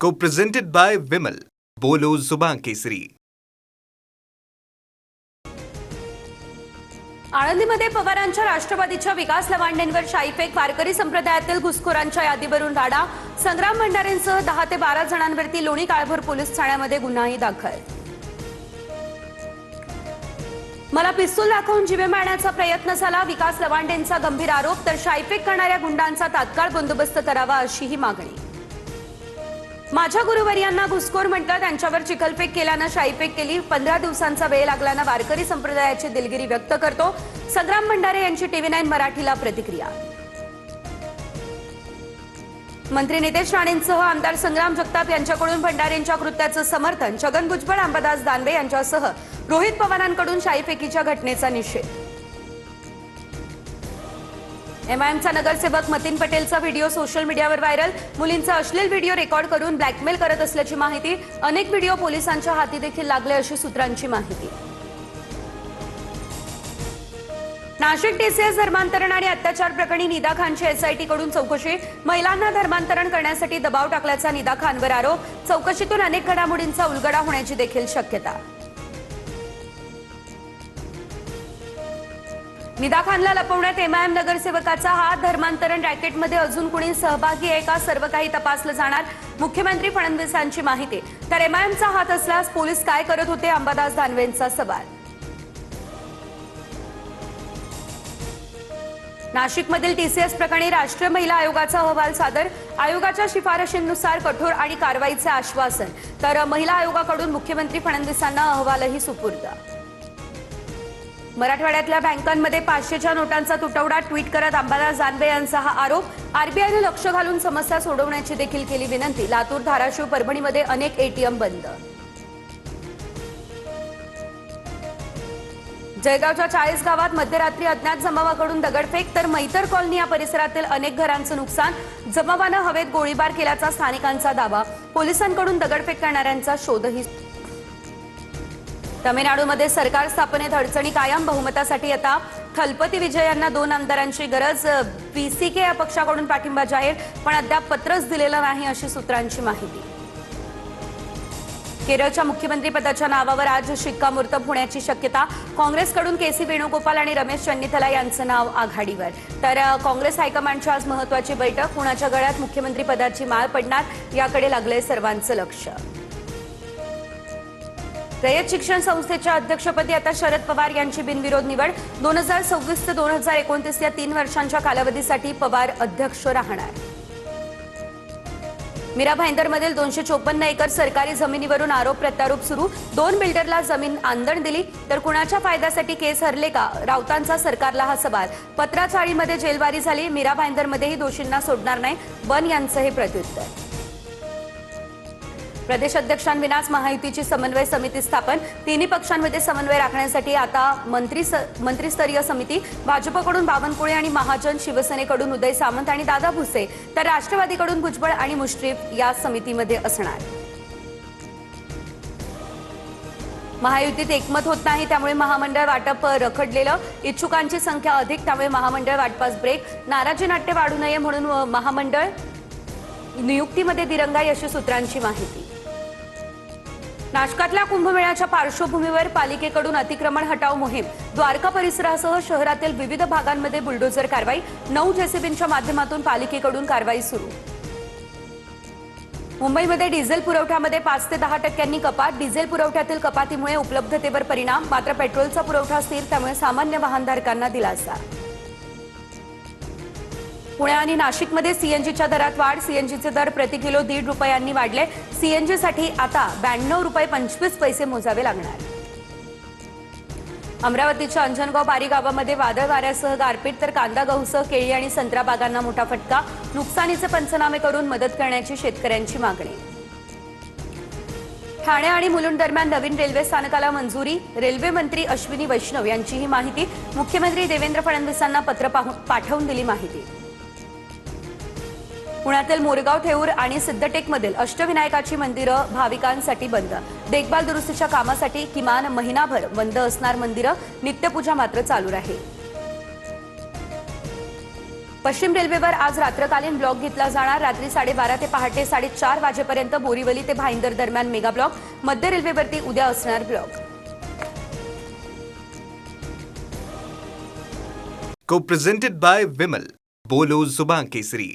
Co-presented by Vimal. बोलो जुबान केसरी. आळंदीमध्ये पवारांच्या राष्ट्रवादीच्या विकास लवांडेंवर शाईफेक. वारकरी संप्रदायातील घुसखोरांच्या यादीवरून राडा. संग्राम भंडारेंसह 10 ते 12 जणांवरती लोणी काळभोर पोलीस ठाण्यामध्ये गुन्हाही दाखल. मला पिस्तूल दाखवून जीवे मारण्याचा प्रयत्न झाला, विकास लवांडेंचा गंभीर आरोप. तर शाईफेक करणाऱ्या गुंडांचा तात्काळ बंदोबस्त करावा अशीही मागणी. माझ्या गुरुवर्यांना घुसखोर म्हटलं, त्यांच्यावर चिखलफेक केल्यानं शाईफेक केली. 15 दिवसांचा वेळ लागल्यानं वारकरी संप्रदायाची दिलगिरी व्यक्त करतो. संग्राम भंडारे यांची TV9 मराठीला प्रतिक्रिया. मंत्री नितेश राणेंसह आमदार संग्राम जगताप यांच्याकडून भंडारेंच्या कृत्याचं समर्थन. छगन भुजबळ, अंबादास दानवे यांच्यासह रोहित पवारांकडून शाईफेकीच्या घटनेचा निषेध. MIMचा नगरसेवक मतीन पटेलचा व्हिडिओ सोशल मीडियावर व्हायरल. मुलींचा अश्लील व्हिडिओ रेकॉर्ड करून ब्लॅकमेल करत असल्याची माहिती. अनेक व्हिडिओ पोलिसांच्या हाती देखील लागले अशी सूत्रांची माहिती. नाशिक TCS धर्मांतरण आणि अत्याचार प्रकरणी निदा खानची SIT कडून चौकशी. महिलांना धर्मांतरण करण्यासाठी दबाव टाकल्याचा निदा खानवर आरोप. चौकशीतून अनेक घडामोडींचा उलगडा होण्याची देखील शक्यता. निदा खानला लपवण्यात MIM नगरसेवकाचा हात. धर्मांतरण रॅकेटमध्ये अजून कुणी सहभागी आहे का, सर्व काही तपासलं जाणार. मुख्यमंत्री फडणवीसांची माहिती. तर MIMचा हात असल्यास पोलीस काय करत होते, अंबादास दानवेंचा सवाल. नाशिकमधील TCS प्रकरणी राष्ट्रीय महिला आयोगाचा अहवाल सादर. आयोगाच्या शिफारशींनुसार कठोर आणि कारवाईचे आश्वासन. तर महिला आयोगाकडून मुख्यमंत्री फडणवीसांना अहवालही सुपूर्द. मराठवाड्यातल्या बँकांमध्ये 500च्या नोटांचा तुटवडा. ट्विट करत अंबादास दानवे यांचा हा आरोप. RBIने लक्ष घालून समस्या सोडवण्याची देखील केली विनंती. लातूर, धाराशिव, परभणीमध्ये अनेक ATM बंद. जळगावच्या 40 गावात मध्यरात्री अज्ञात जमावाकडून दगडफेक. तर मैतर कॉलनी या परिसरातील अनेक घरांचं नुकसान. जमावानं हवेत गोळीबार केल्याचा स्थानिकांचा दावा. पोलिसांकडून दगडफेक करणाऱ्यांचा शोधही. तमिळनाडूमध्ये सरकार स्थापनेत अडचणी कायम. बहुमतासाठी आता थलपती विजय यांना 2 आमदारांची गरज. PCK या पक्षाकडून पाठिंबा जाहीर, पण अद्याप पत्रच दिलेलं नाही अशी सूत्रांची माहिती. केरळच्या मुख्यमंत्रीपदाच्या नावावर आज शिक्कामोर्तब होण्याची शक्यता. काँग्रेसकडून KC वेणुगोपाल आणि रमेश चन्नीथला यांचं नाव आघाडीवर. तर काँग्रेस हायकमांडची आज महत्त्वाची बैठक. कुणाच्या गळ्यात मुख्यमंत्रीपदाची माळ पडणार याकडे लागलंय सर्वांचं लक्ष. रयत शिक्षण संस्थेच्या अध्यक्षपदी आता शरद पवार यांची बिनविरोध निवड. 2026 ते 2029 या 3 वर्षांच्या कालावधीसाठी पवार अध्यक्ष राहणार. मीरा भाईंदरमधील 254 एकर सरकारी जमिनीवरून आरोप प्रत्यारोप सुरू. 2 बिल्डरला जमीन आंदण दिली. तर कुणाच्या फायद्यासाठी केस हरले का, राऊतांचा सरकारला हा सवाल. पत्राचाळीमध्ये जेलवारी झाली. मीरा भाईंदरमध्येही दोषींना सोडणार नाही, बन यांचं हे प्रत्युत्तर. प्रदेश अध्यक्षांविनाच महायुतीची समन्वय समिती स्थापन. तिन्ही पक्षांमध्ये समन्वय राखण्यासाठी आता मंत्रिस्तरीय समिती. भाजपकडून बावनकुळे आणि महाजन, शिवसेनेकडून उदय सामंत आणि दादा भुसे, तर राष्ट्रवादीकडून भुजबळ आणि मुश्रीफ या समितीमध्ये असणार. महायुतीत एकमत होत नाही, त्यामुळे महामंडळ वाटप रखडलेलं. इच्छुकांची संख्या अधिक, त्यामुळे महामंडळ वाटपास ब्रेक. नाराजी नाट्य वाढू नये म्हणून महामंडळ नियुक्तीमध्ये दिरंगाई अशी सूत्रांची माहिती. नाशकातल्या कुंभमेळ्याच्या पार्श्वभूमीवर पालिकेकडून अतिक्रमण हटाव मोहीम. द्वारका परिसरासह शहरातील विविध भागांमध्ये बुलडोझर कारवाई. 9 JCBच्या माध्यमातून पालिकेकडून कारवाई सुरू. मुंबईमध्ये डिझेल पुरवठ्यामध्ये 5 ते 10% कपात. डिझेल पुरवठ्यातील कपातीमुळे उपलब्धतेवर परिणाम. मात्र पेट्रोलचा पुरवठा स्थिर, त्यामुळे सामान्य वाहनधारकांना दिलासा. पुणे आणि नाशिकमध्ये CNGच्या दरात वाढ. CNGचे दर प्रति किलो 1.5 रुपयांनी वाढले. CNGसाठी आता 92 रुपये 25 पैसे मोजावे लागणार. अमरावतीच्या अंजनगाव बारी गावामध्ये वादळ वाऱ्यासह गारपीट. तर कांदा, गहूसह केळी आणि संत्रा बागांना मोठा फटका. नुकसानीचे पंचनामे करून मदत करण्याची शेतकऱ्यांची मागणी. ठाणे आणि मुलुंड दरम्यान नवीन रेल्वे स्थानकाला मंजुरी. रेल्वे मंत्री अश्विनी वैष्णव यांची ही माहिती. मुख्यमंत्री देवेंद्र फडणवीसांना पत्र पाठवून दिली माहिती. पुण्यातील मोरगाव, थेऊर आणि सिद्धटेकमधील अष्टविनायकाची मंदिरं भाविकांसाठी बंद. देखभाल दुरुस्तीच्या कामासाठी किमान महिनाभर बंद असणार मंदिरं. नित्यपूजा मात्र चालू राहील. पश्चिम रेल्वेवर आज रात्रकालीन ब्लॉक घेतला जाणार. रात्री 12:30 ते पहाटे 4:30 वाजेपर्यंत बोरीवली ते भाईंदर दरम्यान मेगा ब्लॉक. मध्य रेल्वेवरती उद्या असणार ब्लॉक. Co-presented by Vimal. बोलो जुबान केसरी.